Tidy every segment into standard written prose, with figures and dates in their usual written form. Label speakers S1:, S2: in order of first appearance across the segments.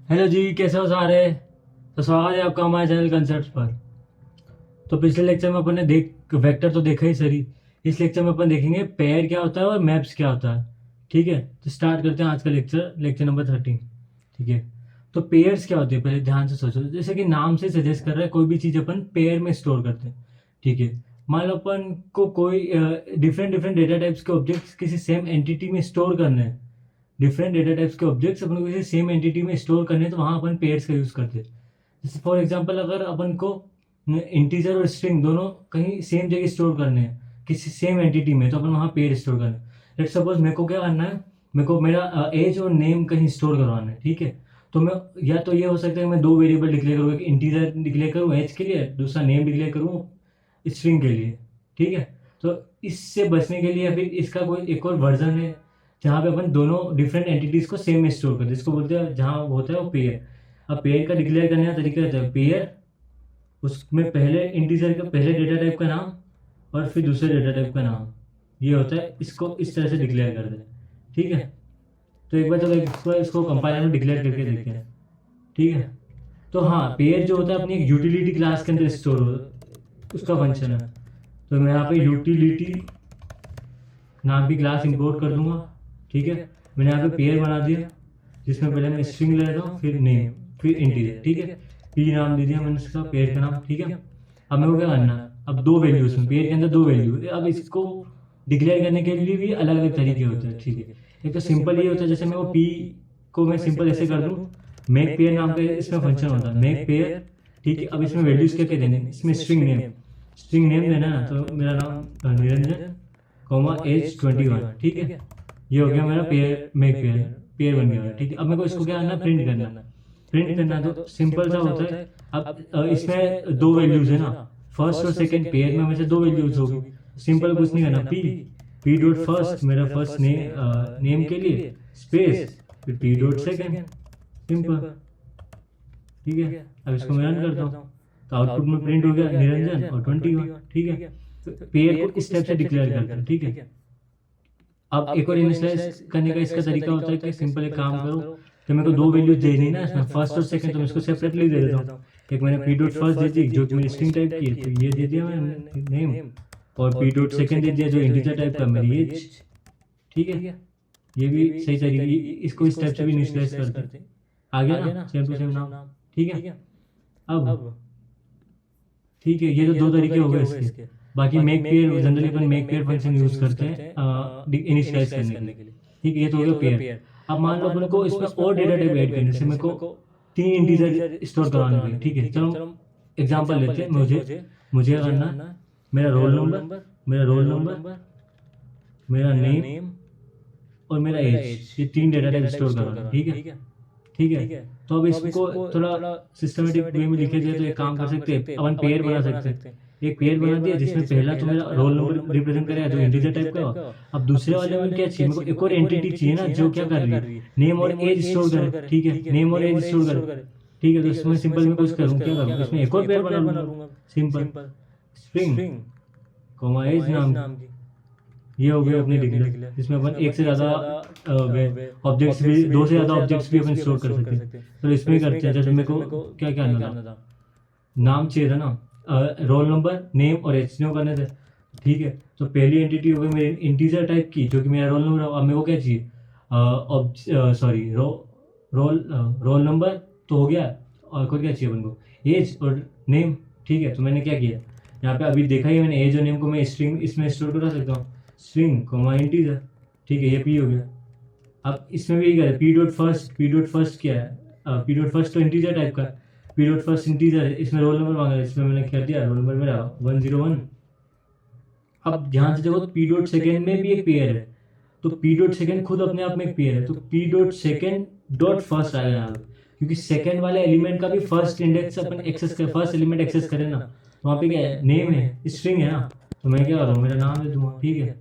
S1: Hello जी, कैसे हो सारे। तो स्वागत है आपका हमारे चैनल कंसेप्ट पर। तो पिछले लेक्चर में अपन ने वेक्टर तो देखा ही सही। इस लेक्चर में अपन देखेंगे पेयर क्या होता है और मैप्स क्या होता है। ठीक है, तो स्टार्ट करते हैं आज का लेक्चर, लेक्चर नंबर 13। ठीक है, तो पेयर्स क्या होती है पहले ध्यान से सोचो। जैसे कि नाम से सजेस्ट कर रहा है, कोई भी चीज़ अपन पेयर में स्टोर करते हैं। ठीक है, मान लो अपन को कोई डिफरेंट डिफरेंट डेटा टाइप्स के ऑब्जेक्ट्स किसी सेम एंटिटी में स्टोर करने हैं। डिफरेंट डेटा टाइप्स के ऑब्जेक्ट्स अपन को किसी सेम एंटिटी में स्टोर करने हैं, तो वहाँ अपन पेयर्स का यूज़ करते हैं। जैसे फॉर एग्जांपल, अगर अपन को इंटीजर और स्ट्रिंग दोनों कहीं सेम जगह स्टोर करने हैं किसी सेम एंटिटी में, तो अपन वहाँ पेयर स्टोर करना है। लेट सपोज मेरे को क्या करना है, मेरे को मेरा एज और नेम कहीं स्टोर करवाना है। ठीक है, तो मैं या तो ये हो सकता है कि मैं दो वेरिएबल डिक्लेयर करूँ, एक इंटीजर डिक्लेयर करूँ एज के लिए, दूसरा नेम डिक्लेयर करूँ स्ट्रिंग के लिए। ठीक है, तो इससे बचने के लिए फिर इसका कोई एक और वर्जन है जहाँ पे अपन दोनों डिफरेंट एंटिटीज को सेम में स्टोर करते हैं, जिसको बोलते हैं, जहाँ होता है वो पेयर। अब पेयर का डिक्लेयर करने का तरीका होता है पेयर, उसमें पहले इंटीजर का पहले डेटा टाइप का नाम और फिर दूसरे डेटा टाइप का नाम, ये होता है। इसको इस तरह से डिक्लेयर कर दें। ठीक है, तो एक बार चलो इसको इसको कंपाइलर में डिक्लेयर करके देखते हैं। ठीक है, तो हाँ, पेयर जो होता है अपनी एक यूटिलिटी क्लास के अंदर स्टोर हो, उसका फंक्शन है। तो मैं यहाँ पे यूटिलिटी नाम की क्लास इंपोर्ट कर दूंगा। ठीक है, मैंने यहाँ पे पेयर बना दिया, जिसमें पहले मैं स्ट्रिंग ले लेता हूँ, फिर नेम, फिर इंटीजर। ठीक है, पी नाम दे दिया मैंने इसका पेयर का नाम। ठीक है, अब मेरे को क्या करना है, अब दो वैल्यूज में पेयर के अंदर दो वैल्यू, अब इसको डिक्लेयर करने के लिए भी अलग अलग तरीके होते हैं। ठीक है, एक तो सिंपल ये होता है, जैसे मैं वो पी को मैं सिंपल ऐसे कर दूँ, मेक पेयर नाम का इसमें फंक्शन होता है, मेक पेयर। ठीक है, अब इसमें वैल्यूज क्या क्या देने, इसमें स्ट्रिंग नेम देना है ना, तो मेरा नाम निरंजन कॉमा एज 21। ठीक है, ये हो गया मेरा पेयर, मेक पेयर, पेयर बन गया। ठीक है, अब मेरे को इसको क्या करना, प्रिंट करना। प्रिंट करना तो सिंपल सा होता है। अब इसमें दो वैल्यूज है ना, फर्स्ट और सेकंड, पेयर में से दो वैल्यूज होगी। सिंपल कुछ नहीं करना, पी डॉट फर्स्ट मेरा फर्स्ट नेम के लिए स्पेस, फिर पी डॉट सेकेंड, सिंपल। ठीक है, अब इसको मैं रन करता हूँ, तो आउटपुट में प्रिंट हो गया निरंजन और 21। ठीक है, तो पेयर को इस टाइप से डिक्लेयर करते हैं। ठीक है, अब एक और इनिशियलाइज करने का इसका तरीका होता है कि सिंपल एक काम करो, कि मेरे को दो वैल्यूज देनी ना इसमें, फर्स्ट और सेकंड, तो मैं इसको सेपरेटली दे देता हूँ। एक मैंने पी डॉट फर्स्ट दे दी जो कि मेरी स्ट्रिंग टाइप की है, तो ये दे दिया मैंने नेम, और पी डॉट सेकंड दे दिया जो इंटीजर टाइप का मेरी एज। ठीक है, ये भी सही तरीके, इसको इस टाइप से भी इनिशियलाइज करते हैं। आ गया ना सेम टू सेम नाम। ठीक है, अब ठीक है, ये तो दो तरीके हो गए इसके। बाकी मेक पेयर, जनरली अपन मेक पेयर फंक्शन यूज करते हैं इनिशियलाइज करने के लिए। ठीक है, ये तो हो गया पेयर। अब मान लो अपन को इसमें और डेटा टाइप ऐड करने से, मेरे को तीन इंटीजर स्टोर करवाने के लिए। ठीक है, चलो एग्जांपल लेते हैं। मुझे मुझे क्या करना है, मेरा रोल नंबर, मेरा नेम और मेरा एज, ये तीन डेटा टाइप स्टोर करवाना है। ठीक है, ठीक है, तो अब इसको थोड़ा सिस्टमेटिक वे में लिखे जाए तो एक काम कर सकते हैं, अपन पेयर बना सकते हैं। एक पेयर बना दिया जिसमें पहला तो मेरा रोल नंबर रिप्रेजेंट करेगा जो इंटीजर टाइप का हो। अब दूसरे वाले में क्या चाहिए, मेरे को एक और एंटिटी चाहिए ना जो क्या कर रही है, नेम और एज स्टोर करे। ठीक है, नेम और एज स्टोर करे। ठीक है, तो इसमें सिंपल मैं कुछ करूँ, क्या करूँ, इसमें एक और पेयर बना लूंगा, सिंपल स्ट्रिंग कॉमा एज नाम की। ये हो गई अपनी डिक्लेयर, जिसमें अपन एक से ज़्यादा ऑब्जेक्ट्स भी, दो से ज़्यादा ऑब्जेक्ट्स भी अपन स्टोर कर सकते हैं। तो इसमें करते हैं, जैसे मेरे को क्या क्या करना था, नाम चाहिए था ना, रोल नंबर नेम और एच करने थे। ठीक है, तो पहली एंटिटी हो गई मेरी इंटीजर टाइप की जो कि मेरा रोल नंबर। अब मेरे को क्या चाहिए, सॉरी रोल नंबर तो हो गया, और कोई क्या चाहिए अपन को, एज और नेम। ठीक है, तो मैंने क्या किया, यहाँ पे अभी देखा ही मैंने, एज और नेम को मैं स्ट्रिंग इसमें स्टोर करा सकता हूँ, स्ट्रिंग कॉमा इंटीजर। ठीक है, ये पी हो गया। अब इसमें भी क्या है, पी डॉट फर्स्ट क्या है, पी डॉट फर्स्ट तो इंटीजर टाइप का, पी डॉट फर्स्ट इंटीजर है, इसमें रोल नंबर मांगा है, इसमें मैंने क्या दिया, रोल नंबर मेरा 101। अब ध्यान से देखो, पी डॉट सेकेंड में भी एक पेयर है, तो पी डॉट सेकेंड खुद अपने आप में एक पेयर है, तो P dot second dot first आएगा यहाँ पे, क्योंकि सेकेंड वाले एलिमेंट का भी फर्स्ट इंडेक्स अपन एक्सेस कर, फर्स्ट एलिमेंट एक्सेस करें ना, तो वहाँ पे क्या है, नेम है, स्ट्रिंग है ना, तो मैं क्या करूँ, मेरा नाम दे दूंगा। ठीक है,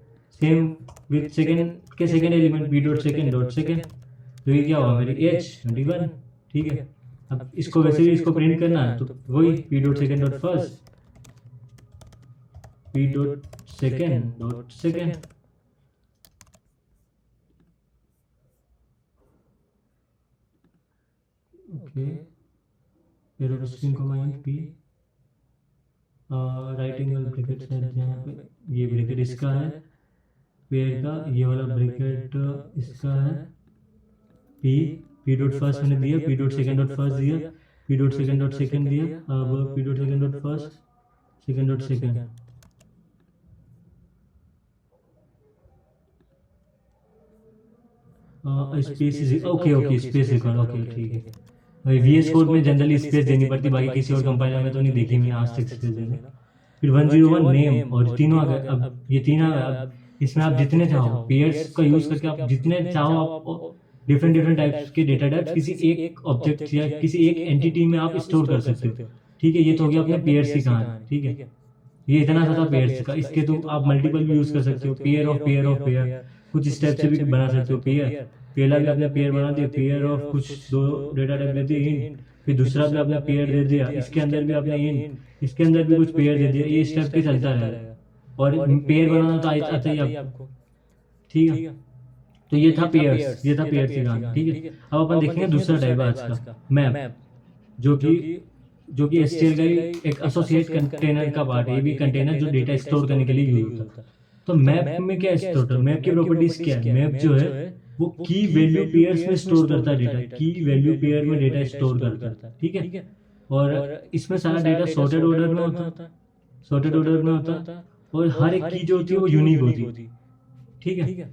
S1: सेम विथ सेकेंड के second element P dot second, तो ये क्या होगा, मेरी एज 21। ठीक है, अब इसको वैसे भी इसको प्रिंट करना है, तो वही P dot second dot first, P dot second. Okay, pair of string comma in P, right angle bracket है यहाँ पे, ये ब्रैकेट इसका है पेयर का, ये वाला ब्रैकेट इसका है पी, पी डॉट फर्स्ट मैंने दिया, p dot second dot first दिया, p dot second dot second दिया, अब p dot second dot first, second dot second, space, okay okay space record, okay ठीक है। VS कोड में जनरली स्पेस देनी पड़ती, बाकी किसी और कंपाइलर में तो नहीं देखी मैं आज तक स्पेस देना। फिर 101 नेम, और तीनों आ गए, अब ये तीन आ गए। अब इसमें आप जितने चाहो पेयर्स का यूज करके आप जितने चाहो आप डिफरेंट डिफरेंट टाइप्स के डेटा टाइप्स किसी एक ऑब्जेक्ट या किसी एक एंटिटी में आप स्टोर कर सकते हो। ठीक है, ये तो हो गया अपने पेयर्स की कहानी। ठीक है, ये इतना सा था पेयर्स का। इसके तो आप मल्टीपल भी यूज कर सकते हो, pair of pair of pair, कुछ स्टेप से भी बना सकते हो। पेयर पहला भी आपने पेयर बना दिया, पेयर ऑफ कुछ दो डेटा टाइप दे दिए इन, फिर दूसरा भी आपने पेयर दे दिया, इसके अंदर भी आपने इन, इसके अंदर भी कुछ पेयर दे दिया। ये स्टेप पे चलता रहेगा और पेयर बनाना तो आता ही आपको। ठीक है, तो ये था पेयर्स, ये था पेयर की कहानी। ठीक है, अब अपन देखेंगे दूसरा टाइप आज का मैप, जो कि एसक्यूएल का एक एसोसिएट कंटेनर का पार्ट है। ये भी कंटेनर जो डेटा स्टोर करने के लिए यूज होता है। तो मैप में क्या स्टोर होता है, मैप की प्रॉपर्टीज क्या है? मैप जो है वो की वैल्यू पेयर्स में स्टोर करता है डेटा, की वैल्यू पेयर में डेटा स्टोर करता है। ठीक है, और इसमें सारा डेटा सॉर्टेड ऑर्डर में होता है, सॉर्टेड ऑर्डर में होता है, और हर एक की जो होती है वो यूनिक होती है। ठीक है,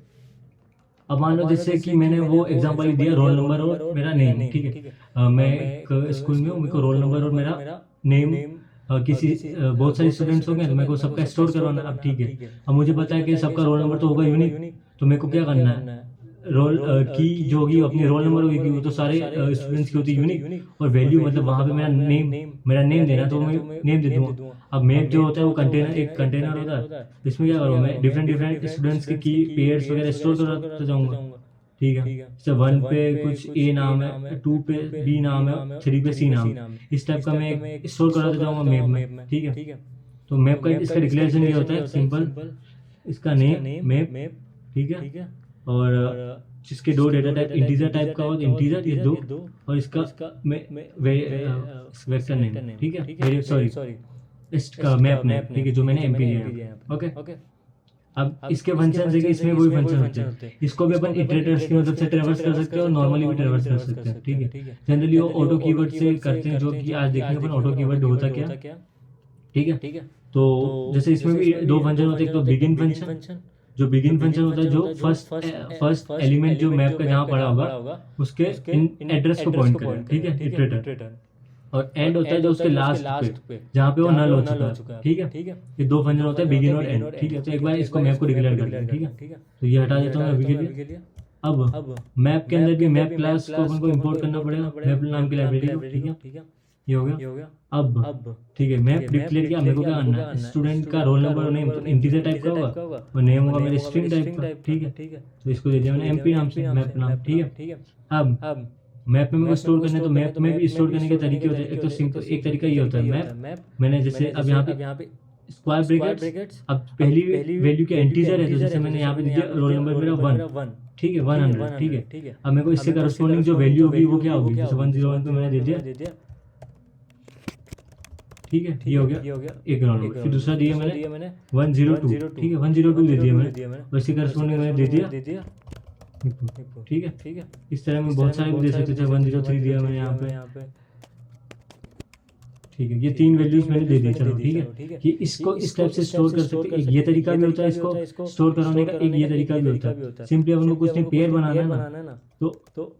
S1: अब मान लो जैसे कि मैंने वो एग्जांपल दिया रोल नंबर और मेरा नेम। ठीक है, मैं एक स्कूल में हूँ, मेरे को रोल नंबर और मेरा नेम किसी बहुत सारे स्टूडेंट्स हो गए तो मेरे को सबका स्टोर करवाना। अब ठीक है, अब मुझे पता है कि सबका रोल नंबर तो होगा यूनिक, तो मेरे को क्या करना है, रोल की जो होगी अपनी रोल नंबर होगी, वो तो सारे स्टूडेंट्स की होती है यूनिक, और वैल्यू मतलब वहाँ पे मेरा नेम देना, तो मैं नेम दे दूंगा। अब मैप जो होता है वो कंटेनर, एक कंटेनर होता है, इसमें क्या करूँगा मैं, डिफरेंट स्टूडेंट्स के की पेयर्स वगैरह स्टोर करता जाऊँगा। ठीक है, जैसे 1 पे कुछ ए नाम है, 2 पे बी नाम है, 3 पे सी नाम, इस टाइप का मैं स्टोर कराते जाऊँगा मैप में। ठीक है, तो मैप का इसका डिक्लेरेशन ये होता है सिंपल, इसका नेम मैप। ठीक है, और जिसके दो डेटा टाइप इंटीजर टाइप का और इंटीजर ये दो, और इसका वेक्टर नेम। ठीक है, सॉरी इसका मैप नेम। ठीक है, जो मैंने एमपी लिया। ओके, अब इसके फंक्शन है कि इसमें वही फंक्शन होते हैं, इसको भी अपन इटरेटर्स की मदद से ट्रैवर्स कर सकते हैं और नॉर्मली भी ट्रैवर्स कर सकते हैं। ठीक है, जनरली वो ऑटो कीवर्ड से करते हैं, जो कि आज देखेंगे अपन ऑटो कीवर्ड होता क्या। ठीक है, तो जैसे इसमें भी दो फंक्शन होते हैं, एक तो बिगिन फंक्शन, जो बिगिन फंक्शन होता है जो फर्स्ट एलिमेंट जो मैप का जहाँ पड़ा होगा उसके एड्रेस को पॉइंट करे। ठीक है, इटरेटर, और एंड होता है जो उसके लास्ट पे जहाँ पे वो नल हो चुका है। ठीक है, ये दो फंक्शन होते हैं बिगिन और एंड। ठीक है, तो एक बार इसको मैप को डिक्लेयर कर लिया। ठीक है, तो ये हटा देता हूँ अभी के लिए। अब मैप के अंदर भी मैप क्लास को अपन को इंपोर्ट करना पड़ेगा, मैप नाम की लाइब्रेरी को। ठीक है, ये हो गया। अब ठीक है, मैप डिक्लेयर किया, मेरे को क्या करना है, स्टूडेंट का रोल नंबर और नेम तो इंटीजर टाइप का होगा और नेम होगा मेरे स्ट्रिंग टाइप का। ठीक है, तो इसको दे दिया मैंने एमपी नाम से मैप नाम। ठीक है, अब मैप में स्टोर करने, तो मैप में भी स्टोर करने के तरीके होते हैं। एक तो सिंपल एक तरीका ये होता है, मैप मैंने जैसे अब यहाँ पे स्क्वायर ब्रैकेट्स, अब पहली वैल्यू क्या इंटीजर है, तो जैसे मैंने यहाँ पे दिया रोल नंबर मेरा 1। ठीक है, 100। ठीक है, अब मेरे को इससे करस्पॉन्डिंग जो वैल्यू होगी वो क्या होगी, जैसे 101 पे मैंने दे दिया। ठीक है, ये हो गया एक रोल नंबर। फिर दूसरा दिया मैंने 102। ठीक है, 102 दे दिया मैंने, वैसे करस्पॉन्डिंग मैंने दे दिया। ठीक है, इस तरह में बहुत सारे भी दे सकते थे। 103 दिया मैंने यहाँ पे। ठीक है, ये तीन वैल्यूज मैंने दे दी। चलो ठीक है, कि इसको इस टाइप से स्टोर कर सकते हैं। एक ये तरीका भी होता है इसको स्टोर कराने का, एक ये तरीका भी होता है। सिंपली अपन को कुछ नहीं पेयर बनाना है ना, तो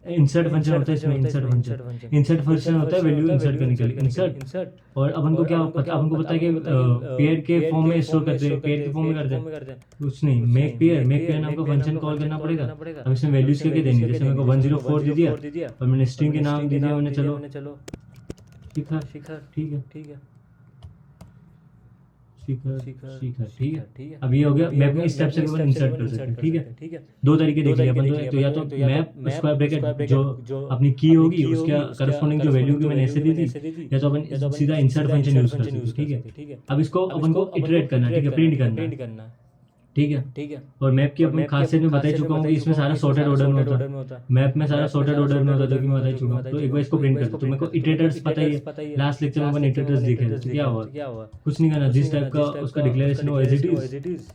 S1: इंसर्ट फंक्शन होता है इसमें। इंसर्ट फंक्शन होता है वैल्यू इंसर्ट करने के लिए, इंसर्ट। और अपन को क्या पता, अपन को पता है कि पेयर के फॉर्म में स्टोर करते हैं, पेयर के फॉर्म में करते हैं कुछ नहीं। मेक पेयर नाम का फंक्शन कॉल करना पड़ेगा। अब इसमें वैल्यूज क्या देंगे, जैसे मेरे को 104 दे दिया और मैंने स्ट्रिंग के नाम दे दिया मैंने, चलो शिखर। ठीक है, शिखर। ठीक है, अब ये हो गया मैप में इस टाइप से अपन इंसर्ट कर सकते हैं। ठीक है, दो तरीके देख लिए अपन, तो या तो मैप स्क्वायर ब्रैकेट जो अपनी की होगी उसका करस्पॉन्डिंग जो वैल्यू की मैंने ऐसे दी थी, या तो अपन सीधा इंसर्ट फंक्शन यूज कर सकते हैं। ठीक है, अब इसको अपन को इटरेट करना है। ठीक है, प्रिंट करना है। ठीक है। और मैप की अपनी खासियत में बता ही चुका हूँ कि इसमें सारा सॉर्टेड ऑर्डर में होता है, मैप में सारा सॉर्टेड ऑर्डर में होता है, जो कि मैं बता ही चुका हूँ। तो एक बार इसको प्रिंट करते, तो मेरे को इटरेटर्स पता ही है, लास्ट लेक्चर में अपन इटरेटर्स देखे थे। तो क्या हुआ, कुछ नहीं करना, जिस टाइप का उसका डिक्लेरेशन हो एज इट इज,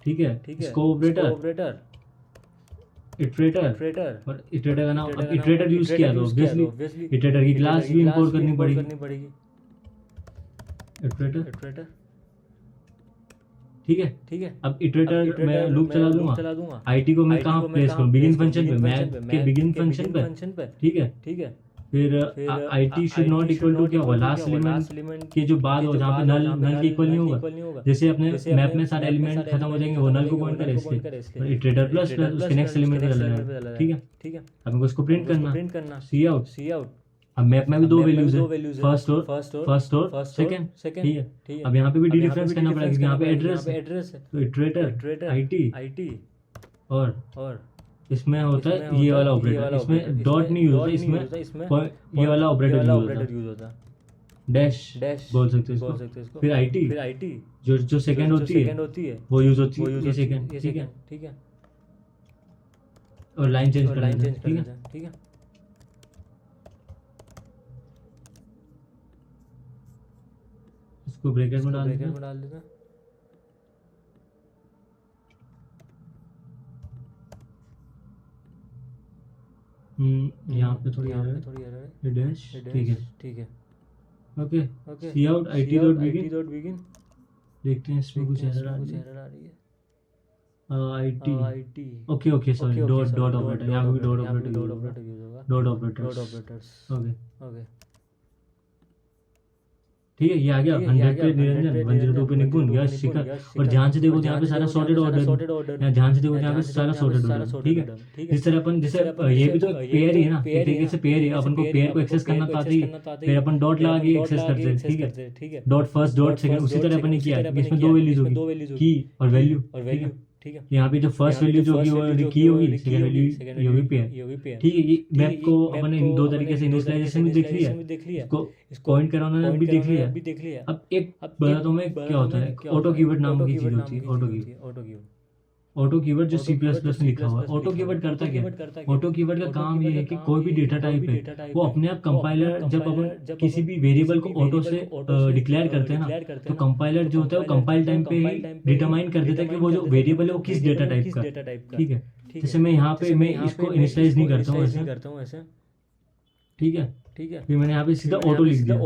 S1: ठीक है। स्कोप ऑपरेटर, इटरेटर, और इटरेटर का नाम, अब इटरेटर यूज किया तो ऑब्वियसली इटरेटर की क्लास भी इंपोर्ट करनी पड़ेगी, इटरेटर, ठीक है। अब इटरेटर मैं लूप चला दूंगा, आईटी को मैं कहाँ प्लेस करूँ, बिगिन फंक्शन पे, मैप के बिगिन फंक्शन पे, ठीक है। फिर it should not equal to क्या होगा, लास्ट एलिमेंट के जो बाद हो, जहाँ पे नल के इक्वल नहीं होगा, जैसे अपने मैप में सारे एलिमेंट खत्म हो जाएंगे, वो नल को पॉइंट करे इसके, इटरेटर प्लस उसके नेक्स्ट एलिमेंट पे चला जाएगा, ठीक है। अब मेरे को इसको प्रिंट करना, सी आउट। अब मैप में भी दो वैल्यूज है, फर्स्ट और सेकंड, ठीक है। अब यहाँ पे भी डिफरेंस करना पड़ेगा, क्योंकि यहाँ पे एड्रेस है, तो इटरेटर आईटी, और इसमें होता है ये वाला ऑपरेटर, इसमें डॉट नहीं यूज होता, इसमें ये वाला ऑपरेटर यूज होता है, डैश बोल सकते हो इसको। फिर आईटी जो सेकंड होती है वो यूज होती है, ये सेकंड, ठीक है। और लाइन चेंज कर लेते हैं, ठीक है। इसको ब्रैकेट में डाल देते हैं। यहाँ पे थोड़ी एरर है, डैश, ठीक है। Okay, cout it dot begin, देखते हैं इसमें कुछ एरर आ रही है। It, okay, sorry, dot operator, यहाँ पे भी डॉट ऑपरेटर यूज होगा, डॉट ऑपरेटर्स, ओके, ठीक है। ये आ गया 100 पे निरंजन, 102 पे निपुण, यश, शिखर। और ध्यान से देखो, यहाँ पे सारा सॉर्टेड ऑर्डर, यहाँ ध्यान से देखो, यहाँ पे सारा सॉर्टेड ऑर्डर, ठीक है। जिस तरह अपन, जैसे ये भी तो पेयर ही है ना, एक तरीके से पेयर है, अपन को पेयर को एक्सेस करना तो आता ही है, फिर अपन डॉट लगा के एक्सेस करते हैं, ठीक है। डॉट फर्स्ट, डॉट सेकंड, उसी तरह अपन ने किया है, इसमें दो वैल्यूज होगी, की और वैल्यू, ठीक है। यहाँ पे जो फर्स्ट वैल्यू जो होगी वो की होगी, सेकंड वैल्यू ये होगी पेयर, ठीक है। ये मैप को अपन इन दो तरीके से इनिशियलाइजेशन भी देख लिया, इसको पॉइंट कराना भी देख लिया। अब एक बताता हूँ मैं क्या होता है, ऑटो कीवर्ड नाम की चीज होती है, ऑटो कीवर्ड जो C++ में लिखा हुआ है। ऑटो कीवर्ड करता क्या है, ऑटो कीवर्ड का काम ये है कि कोई भी डेटा टाइप है वो अपने आप कंपाइलर, जब अपन किसी भी वेरिएबल को ऑटो से डिक्लेयर करते हैं ना, तो कंपाइलर जो होता है वो कंपाइल टाइम पे ही डिटरमाइन कर देता है कि वो जो वेरिएबल है वो किस डेटा टाइप का, ठीक है। जैसे मैं यहाँ पे मैं इसको इनिशियलाइज नहीं करता हूँ ऐसे, ठीक है। फिर मैंने यहाँ पे सीधा ऑटो लिख दिया,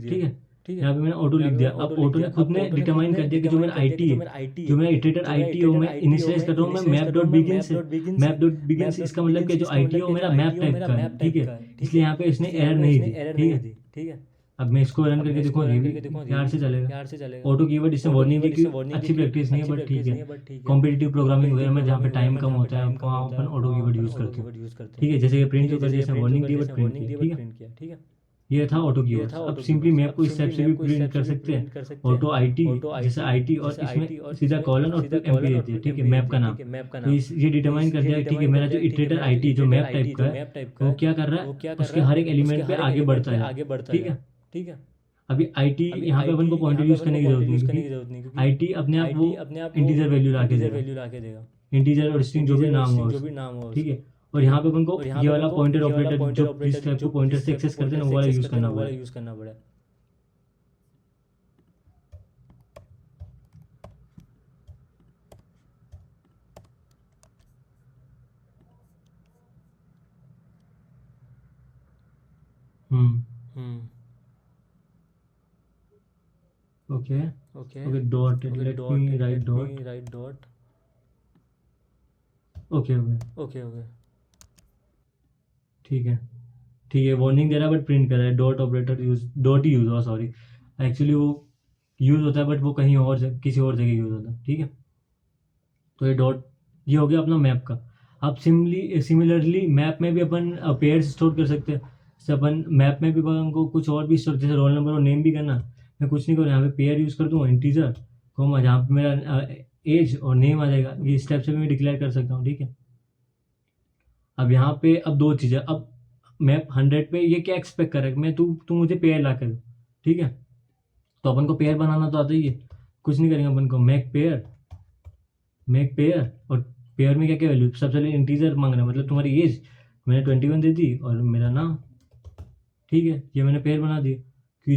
S1: ठीक है। यहाँ पे मैंने ऑटो लिख दिया। अब ऑटो ने खुद ने डिटरमाइन कर दिया कि जो मेरा आईटी है, जो मेरा इटरेटर आईटी है, वो मैं इनिशियलाइज कर रहा हूँ मैं मैप डॉट बिगिन से। इसका मतलब कि जो आईटी है वो मेरा मैप टाइप का है, ठीक है। इसलिए यहाँ पे इसने एरर नहीं दी, ठीक है। अब मैं इसको रन करके देखूँ, ये भी प्यार से चलेगा। ऑटो कीवर्ड इसमें वार्निंग की अच्छी प्रैक्टिस नहीं है, बट ठीक है। कॉम्पिटिटिव प्रोग्रामिंग वगैरह में जहाँ पे टाइम कम होता है, वहाँ अपन ऑटो कीवर्ड यूज करते हैं, ठीक है। जैसे प्रिंट जो कर दिया, वार्निंग दी बट प्रिंट किया, ठीक है। ये था ऑटो कीवर्ड। अब सिंपली मैप को इस टाइप से भी प्रिंट कर सकते हैं, ऑटो आईटी, जैसे आईटी और इसमें सीधा कॉलन और एमपी देती है, ठीक है, मैप का नाम। तो ये डिटरमाइन कर दिया, ठीक है, मेरा जो इटरेटर आईटी जो मैप टाइप का है वो क्या कर रहा है, उसके हर एक एलिमेंट पे आगे बढ़ता है, ठीक है। अभी आईटी यहाँ पे अपन को पॉइंटर यूज करने की जरूरत नहीं, आईटी अपने आप वो इंटीजर वैल्यू ला के देगा, इंटीजर और स्ट्रिंग जो भी नाम हो, ठीक है। और यहाँ पे अपन को ये वाला पॉइंटर ऑपरेटर जो जिस टाइप को पॉइंटर से एक्सेस करते हैं वो वाला यूज करना पड़ेगा। Okay, dot, let me right dot, okay, ठीक है। वार्निंग दे रहा है बट प्रिंट कर रहा है, डॉट ऑपरेटर डॉट ही यूज हुआ, सॉरी, एक्चुअली वो यूज होता है बट वो कहीं और किसी और जगह यूज होता है, ठीक है। तो ये डॉट, ये हो गया अपना मैप का। अब सिमिलरली मैप में भी अपन पेयर्स स्टोर कर सकते हैं। जैसे अपन मैप में भी अपन को कुछ और भी स्टोर, जैसे रोल नंबर और नेम भी करना, मैं कुछ नहीं करूँ, यहाँ पे पेयर यूज कर दूँ, इंटीजर कॉमा, जहाँ पे मेरा एज और नेम आ जाएगा, ये स्टेप से मैं डिक्लेयर कर सकता हूँ, ठीक है। अब यहाँ पे अब दो चीज़ें, अब मैप 100 पे ये क्या एक्सपेक्ट कर रहा है, मैं तू मुझे पेयर ला कर, ठीक है। तो अपन को पेयर बनाना तो आता ही है, कुछ नहीं करेंगे अपन को, मैक पेयर मेक पेयर, और पेयर में क्या क्या वैल्यू, सबसे पहले इंटीजर मांग रहा है, मतलब तुम्हारी एज मैंने 21 दे दी और मेरा नाम। ठीक है, ये मैंने पेयर बना दिया कि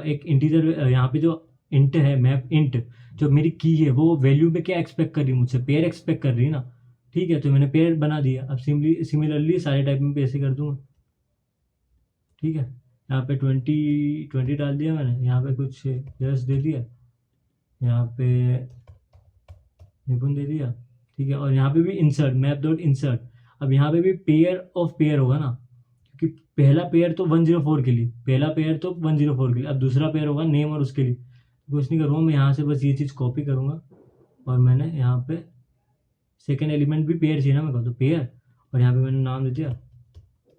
S1: एक इंटीजर यहाँ पे जो इंट है, मैप इंट जो मेरी की है वो वैल्यू पे क्या एक्सपेक्ट कर रही है मुझसे, पेयर एक्सपेक्ट कर रही है ना। ठीक है, तो मैंने पेयर बना दिया। अब सिमिलरली सारे टाइप में भी ऐसे कर दूंगा। ठीक है, यहाँ पे 20 डाल दिया मैंने, यहाँ पे कुछ यस दे दिया, यहाँ पे निपुण दे दिया। ठीक है, और यहाँ पे भी इंसर्ट, मैप डॉट इंसर्ट। अब यहाँ पे भी पेयर ऑफ पेयर होगा ना, क्योंकि पहला पेयर तो 104 के लिए, पहला पेयर तो 104 के लिए, अब दूसरा पेयर होगा नेम और उसके लिए। कुछ नहीं करूँगा मैं, यहाँ से बस ये चीज़ कॉपी करूँगा और मैंने यहाँ पे सेकेंड एलिमेंट भी पेयर चाहिए ना मेरे को, तो पेयर, और यहाँ पे मैंने नाम दे दिया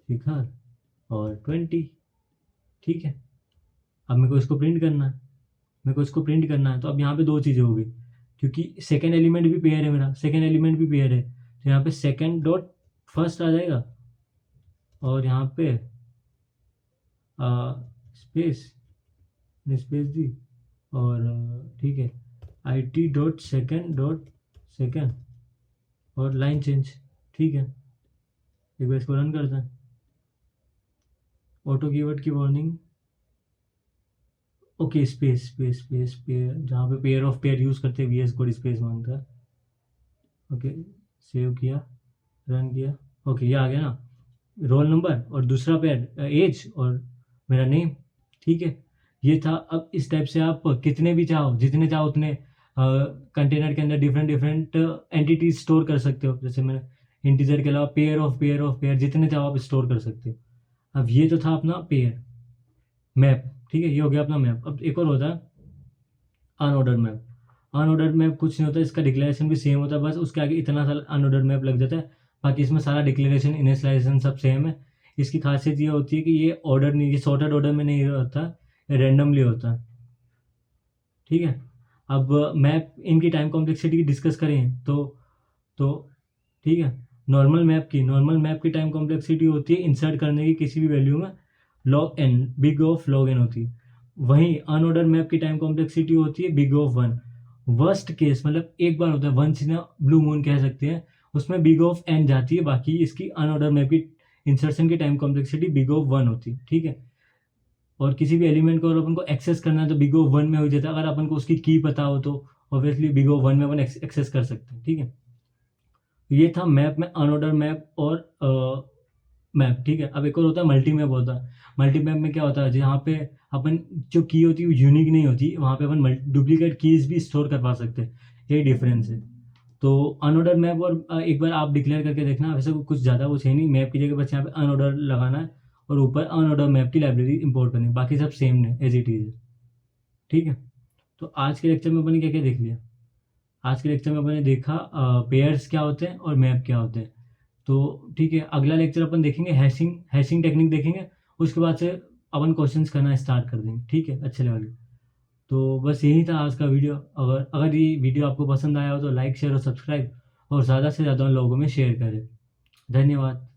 S1: शिखर और 20। ठीक है, अब मेरे को इसको प्रिंट करना है, मेरे को इसको प्रिंट करना है। तो अब यहाँ पे दो चीज़ें हो गई, क्योंकि सेकेंड एलिमेंट भी पेयर है मेरा, सेकेंड एलिमेंट भी पेयर है, तो यहाँ पे सेकेंड डॉट फर्स्ट आ जाएगा और यहाँ पे स्पेस, स्पेस दी और ठीक है आई टी डॉट सेकेंड और लाइन चेंज। ठीक है, एक बार इसको रन करते हैं। ऑटो कीवर्ड की warning, okay space space space pair, जहाँ पे पेयर ऑफ पेयर यूज़ करते हैं VS कोड स्पेस मांगता है। ओके, सेव किया, रन किया, ओके ये आ गया ना, रोल नंबर और दूसरा पेयर एज और मेरा नेम। ठीक है, ये था। अब इस टाइप से आप कितने भी चाहो, जितने चाहो उतने कंटेनर के अंदर डिफरेंट डिफरेंट एंटिटीज स्टोर कर सकते हो। जैसे मैंने इंटीजर के अलावा पेयर जितने चाहो आप स्टोर कर सकते हो। अब ये तो था अपना पेयर मैप। ठीक है, ये हो गया अपना मैप। अब एक और होता है अनऑर्डर मैप। अनऑर्डर मैप कुछ नहीं होता, इसका डिक्लेरेशन भी सेम होता है, बस उसके आगे इतना सा अनऑर्डर मैप लग जाता है। बाकी इसमें सारा डिक्लेरेशन इनिशियलाइजेशन सब सेम है। इसकी खासियत ये होती है कि ये ऑर्डर नहीं, ये सॉर्टेड ऑर्डर में नहीं होता, रैंडमली होता है। ठीक है, अब मैप इनकी टाइम कॉम्प्लेक्सिटी की डिस्कस करें तो ठीक है, नॉर्मल मैप की टाइम कॉम्प्लेक्सिटी होती है इंसर्ट करने की किसी भी वैल्यू में log n, big of log n होती है। वहीं अनऑर्डर मैप की टाइम कॉम्प्लेक्सिटी होती है बिग ऑफ 1। वर्स्ट केस मतलब एक बार होता है, वंस इन ब्लू मून कह सकते हैं, उसमें बिग ऑफ n जाती है। बाकी इसकी अनऑर्डर मैप की इंसर्शन की टाइम कॉम्प्लेक्सिटी बिग ऑफ 1 होती है। ठीक है, और किसी भी एलिमेंट को अगर अपन को एक्सेस करना है तो बिग ऑफ 1 में हो जाता है। अगर अपन को उसकी की पता हो तो ऑब्वियसली बिग ऑफ 1 में अपन एक्सेस कर सकते हैं। ठीक है, ये था मैप में अनऑर्डर मैप और मैप। ठीक है, अब एक और होता है मल्टी मैप होता है। मल्टी मैप में क्या होता है, जहाँ पे अपन जो की होती है वो यूनिक नहीं होती, वहाँ पे अपन डुप्लीकेट कीज भी स्टोर करवा सकते हैं। यही डिफरेंस है। तो अनऑर्डर मैप और एक बार आप डिक्लेयर करके देखना, वैसे कुछ ज़्यादा कुछ है नहीं, मैप की जगह बस यहाँ पे अनऑर्डर लगाना है और ऊपर अनऑर्डर मैप की लाइब्रेरी इंपोर्ट करनी है, बाकी सब सेम है, एज इट इज है। ठीक है, तो आज के लेक्चर में अपन ने क्या क्या देख लिया। आज के लेक्चर में अपन ने देखा पेयर्स क्या होते हैं और मैप क्या होते हैं। तो ठीक है, अगला लेक्चर अपन देखेंगे हैशिंग टेक्निक देखेंगे। उसके बाद से अपन क्वेश्चंस करना स्टार्ट कर देंगे। ठीक है, अच्छे लेवल के। तो बस यही था आज का वीडियो। अगर अगर ये वीडियो आपको पसंद आया हो तो लाइक शेयर और सब्सक्राइब और ज़्यादा से ज़्यादा लोगों में शेयर करें। धन्यवाद।